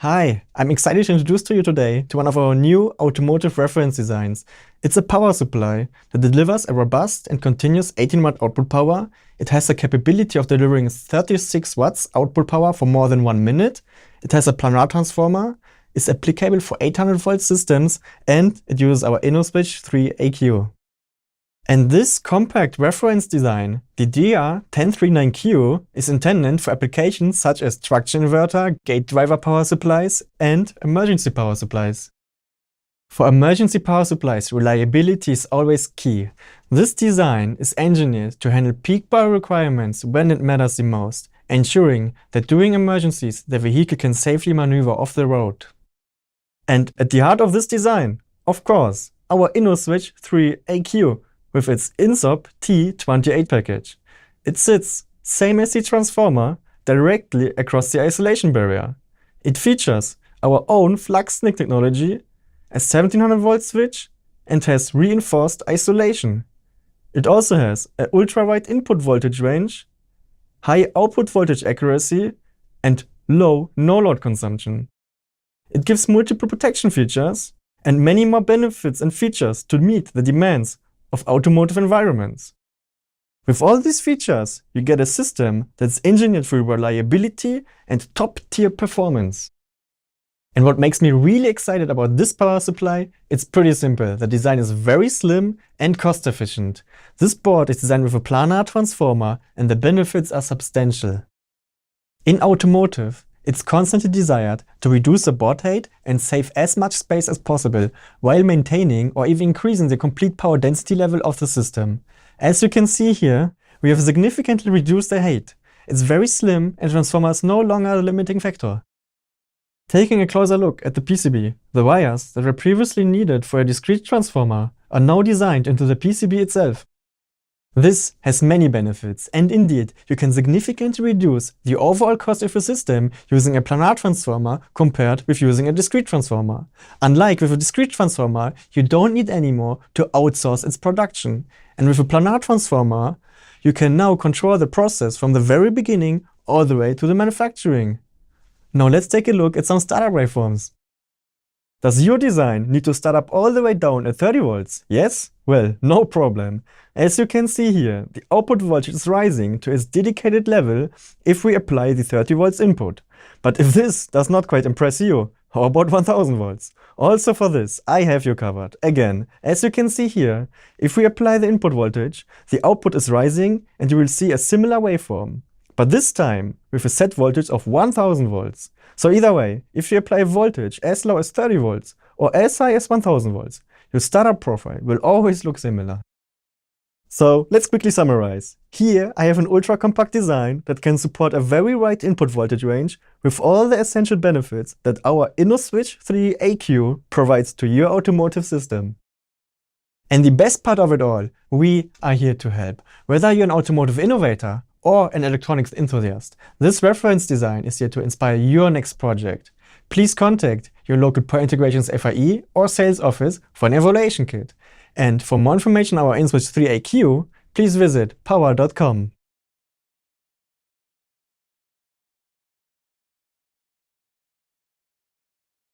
Hi, I'm excited to introduce to you today to one of our new automotive reference designs. It's a power supply that delivers a robust and continuous 18-watt output power. It has the capability of delivering 36 watts output power for more than 1 minute. It has a planar transformer, is applicable for 800-volt systems, and it uses our InnoSwitch3-AQ. And this compact reference design, the DR1039Q, is intended for applications such as traction inverter, gate driver power supplies, and emergency power supplies. For emergency power supplies, reliability is always key. This design is engineered to handle peak power requirements when it matters the most, ensuring that during emergencies the vehicle can safely maneuver off the road. And at the heart of this design, of course, our InnoSwitch3-AQ, with its InSOP T28 package. It sits, same as the transformer, directly across the isolation barrier. It features our own flux SiC technology, a 1700-volt switch, and has reinforced isolation. It also has an ultra-wide input voltage range, high output voltage accuracy, and low no-load consumption. It gives multiple protection features and many more benefits and features to meet the demands of automotive environments. With all these features, you get a system that's engineered for reliability and top-tier performance. And what makes me really excited about this power supply, it's pretty simple. The design is very slim and cost-efficient. This board is designed with a planar transformer, and the benefits are substantial. In automotive, it's constantly desired to reduce the board height and save as much space as possible while maintaining or even increasing the complete power density level of the system. As you can see here, we have significantly reduced the height. It's very slim and transformer is no longer a limiting factor. Taking a closer look at the PCB, the wires that were previously needed for a discrete transformer are now designed into the PCB itself. This has many benefits, and indeed, you can significantly reduce the overall cost of your system using a planar transformer compared with using a discrete transformer. Unlike with a discrete transformer, you don't need anymore to outsource its production. And with a planar transformer, you can now control the process from the very beginning all the way to the manufacturing. Now let's take a look at some startup waveforms. Does your design need to start up all the way down at 30 volts? Yes? Well, no problem. As you can see here, the output voltage is rising to its dedicated level if we apply the 30 volts input. But if this does not quite impress you, how about 1000 volts? Also for this, I have you covered. Again, as you can see here, if we apply the input voltage, the output is rising and you will see a similar waveform. But this time with a set voltage of 1000 volts. So either way, if you apply voltage as low as 30 volts or as high as 1000 volts, your startup profile will always look similar. So let's quickly summarize. Here I have an ultra-compact design that can support a very wide input voltage range with all the essential benefits that our InnoSwitch3-AQ provides to your automotive system. And the best part of it all, we are here to help. Whether you're an automotive innovator or an electronics enthusiast, this reference design is here to inspire your next project. Please contact your local Power Integrations FAE or sales office for an evaluation kit. And for more information on our InnoSwitch3-AQ, please visit power.com.